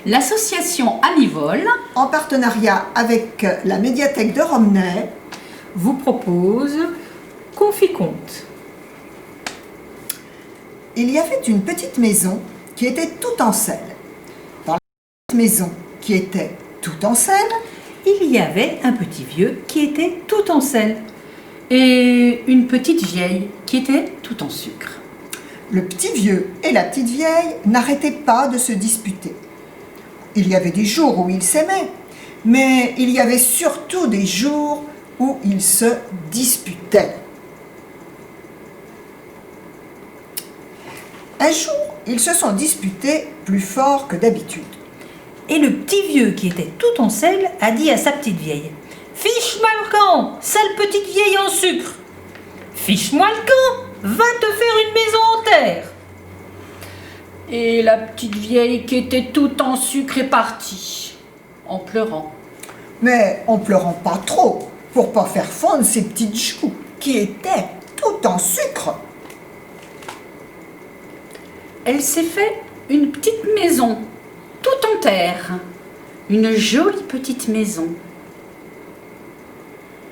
L'association Amivol, en partenariat avec la médiathèque de Romney, vous propose Conficonte. il y avait une petite maison qui était toute en selle. Dans la petite maison qui était toute en selle, Il y avait un petit vieux qui était tout en sel. et une petite vieille qui était tout en sucre. le petit vieux et la petite vieille n'arrêtaient pas de se disputer. Il y avait des jours où ils s'aimaient, mais il y avait surtout des jours où ils se disputaient. Un jour, ils se sont disputés plus fort que d'habitude. Et le petit vieux qui était tout en sel a dit à sa petite vieille: Fiche-moi le camp, sale petite vieille en sucre. Fiche-moi le camp, va te faire une maison en terre. Et la petite vieille qui était tout en sucre est partie, en pleurant. Mais en pleurant pas trop, pour pas faire fondre ses petites joues, qui étaient tout en sucre. Elle s'est fait une petite maison, tout en terre. Une jolie petite maison.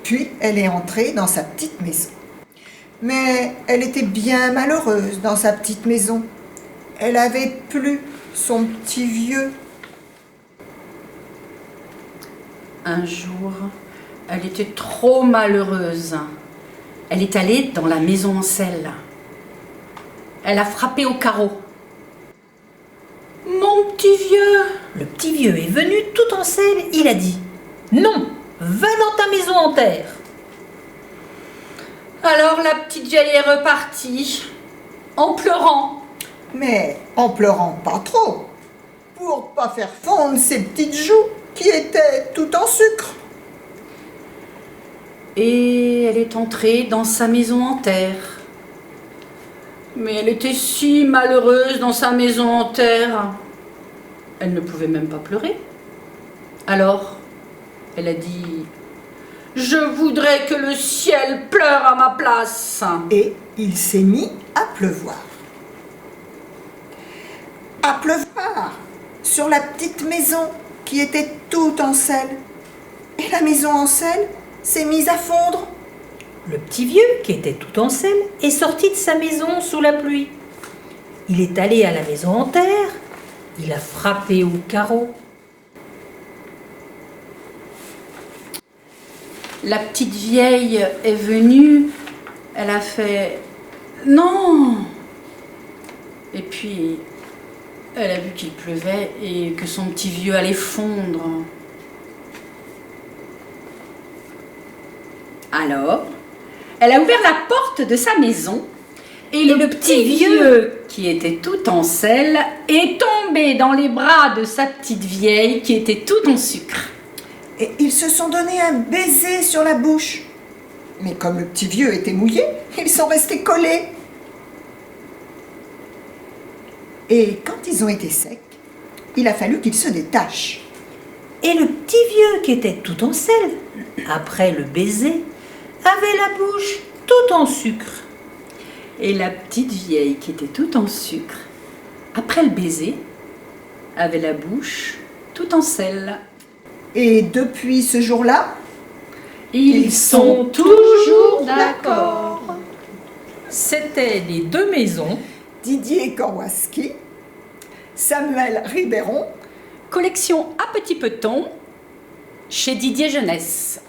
Puis elle est entrée dans sa petite maison. Mais elle était bien malheureuse dans sa petite maison. Elle avait plus son petit vieux. Un jour, elle était trop malheureuse. Elle est allée dans la maison en sel. Elle a frappé au carreau. Mon petit vieux! Le petit vieux est venu tout en sel, il a dit: Non, va dans ta maison en terre. Alors la petite vieille est repartie, en pleurant. Mais en pleurant pas trop, pour pas faire fondre ses petites joues qui étaient tout en sucre. Et elle est entrée dans sa maison en terre. Mais elle était si malheureuse dans sa maison en terre. Elle ne pouvait même pas pleurer. Alors, elle a dit: je voudrais que le ciel pleure à ma place. Et il s'est mis à pleuvoir. À pleuvoir sur la petite maison qui était toute en sel. Et la maison en sel s'est mise à fondre. Le petit vieux, qui était tout en sel, est sorti de sa maison sous la pluie. Il est allé à la maison en terre, il a frappé au carreau. La petite vieille est venue, elle a fait non. Et puis, elle a vu qu'il pleuvait et que son petit vieux allait fondre. Alors, elle a ouvert la porte de sa maison et le petit vieux, qui était tout en sel, est tombé dans les bras de sa petite vieille qui était tout en sucre. Et ils se sont donné un baiser sur la bouche. Mais comme le petit vieux était mouillé, ils sont restés collés. Et quand ils ont été secs, il a fallu qu'ils se détachent. Et le petit vieux, qui était tout en sel, après le baiser, avait la bouche tout en sucre. Et la petite vieille qui était tout en sucre, après le baiser, avait la bouche tout en sel. Et depuis ce jour-là, Ils sont toujours d'accord. C'était les deux maisons. Didier Korwaski, Samuel Ribéron, Collection à petit peton chez Didier Jeunesse.